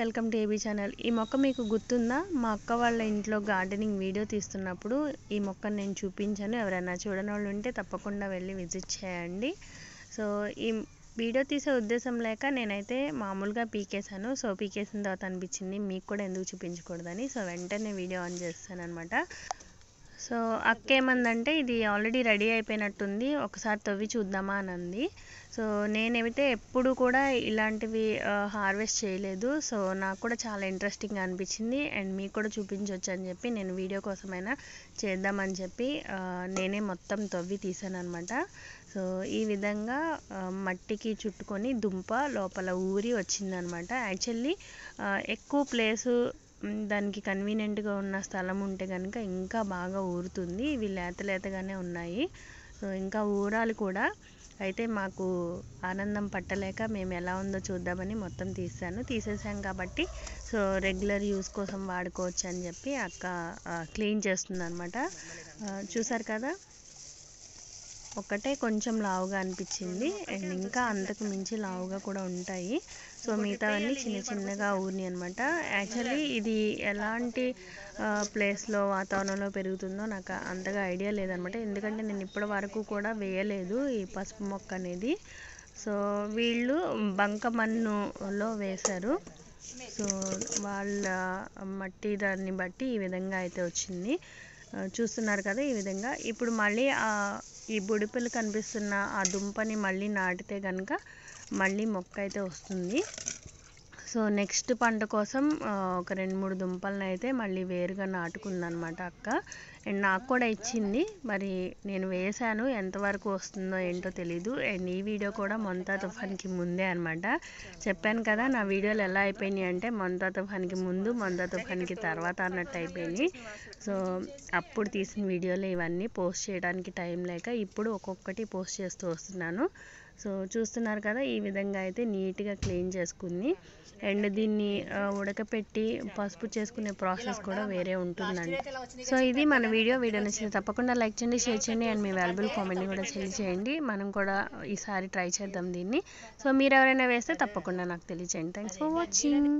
Welcome to AB channel. ఈ మొక్క మీకు గుర్తుందా? మా అక్క వాళ్ళ ఇంట్లో గార్డెనింగ్ వీడియో తీస్తున్నప్పుడు ఈ మొక్కను నేను చూపించాను. ఎవరైనా చూడని వాళ్ళు ఉంటే తప్పకుండా వెళ్ళి విజిట్ చేయండి. సో ఈ వీడియో తీసే ఉద్దేశం లేక నేనైతే మామూలుగా పీకేసాను. సో పీకేసిన తర్వాత అనిపించింది మీకు కూడా ఎందుకు చూపించకూడదని. సో వెంటనే వీడియో ఆన్ చేస్తాను అనమాట. సో అక్క ఏమందంటే ఇది ఆల్రెడీ రెడీ అయిపోయినట్టుంది, ఒకసారి తవ్వి చూద్దామా అని అంది. సో నేనైతే ఎప్పుడు కూడా ఇలాంటివి హార్వెస్ట్ చేయలేదు. సో నాకు కూడా చాలా ఇంట్రెస్టింగ్గా అనిపించింది అండ్ మీకు కూడా చూపించవచ్చు అని చెప్పి నేను వీడియో కోసమైనా చేద్దామని చెప్పి నేనే మొత్తం తవ్వి తీసాను అనమాట. సో ఈ విధంగా మట్టికి చుట్టుకొని దుంప లోపల ఊరి వచ్చిందనమాట. యాక్చువల్లీ ఎక్కువ ప్లేసు దానికి కన్వీనియంట్గా ఉన్న స్థలం ఉంటే కనుక ఇంకా బాగా ఊరుతుంది. ఇవి లేతగానే ఉన్నాయి. సో ఇంకా ఊరాలు కూడా. అయితే మాకు ఆనందం పట్టలేక మేము ఎలా ఉందో చూద్దామని మొత్తం తీసేసాం కాబట్టి సో రెగ్యులర్ యూస్ కోసం వాడుకోవచ్చు అని చెప్పి అక్క క్లీన్ చేస్తుంది అనమాట. చూసారు కదా, ఒకటే కొంచెం లావుగా అనిపించింది అండ్ ఇంకా అంతకు మించి లావుగా కూడా ఉంటాయి. సో మిగతావన్నీ చిన్నగా ఊరిని అనమాట. యాక్చువల్లీ ఇది ఎలాంటి ప్లేస్లో వాతావరణంలో పెరుగుతుందో నాకు అంతగా ఐడియా లేదనమాట. ఎందుకంటే నేను ఇప్పటి వరకు కూడా వేయలేదు ఈ పసుపు మొక్క అనేది. సో వీళ్ళు బంకమన్నులో వేశారు. సో వాళ్ళ మట్టి దాన్ని బట్టి ఈ విధంగా అయితే వచ్చింది. చూస్తున్నారు కదా ఈ విధంగా. ఇప్పుడు మళ్ళీ ఈ బుడిపెలు కనిపిస్తున్న ఆ దుంపని మళ్ళీ నాటితే కనుక మళ్ళీ మొక్క అయితే వస్తుంది. సో నెక్స్ట్ పంట కోసం ఒక 2-3 దుంపలను అయితే మళ్ళీ వేరుగా నాటుకుందనమాట అక్క. అండ్ నాకు కూడా ఇచ్చింది. మరి నేను వేశాను, ఎంతవరకు వస్తుందో ఏంటో తెలీదు. అండ్ ఈ వీడియో కూడా మొంతా తుఫాన్కి ముందే అనమాట. చెప్పాను కదా నా వీడియోలు ఎలా అయిపోయినాయి అంటే మొంతా తుఫాన్కి ముందు, మొంతా తుఫాన్కి తర్వాత అన్నట్టు అయిపోయినాయి. సో అప్పుడు తీసిన వీడియోలు ఇవన్నీ పోస్ట్ చేయడానికి టైం లేక ఇప్పుడు ఒక్కొక్కటి పోస్ట్ చేస్తూ వస్తున్నాను. సో చూస్తున్నారు కదా ఈ విధంగా అయితే నీట్గా క్లీన్ చేసుకుంది. అండ్ దీన్ని ఉడకపెట్టి పసుపు చేసుకునే ప్రాసెస్ కూడా వేరే ఉంటుందండి. సో ఇది మన వీడియో నచ్చితే తప్పకుండా లైక్ చేయండి, షేర్ చేయండి అండ్ మీ వాల్యుబుల్ కామెంట్ని కూడా చేయండి. మనం కూడా ఈసారి ట్రై చేద్దాం దీన్ని. సో మీరు ఎవరైనా వేస్తే తప్పకుండా నాకు తెలియచేయండి. Thanks for watching.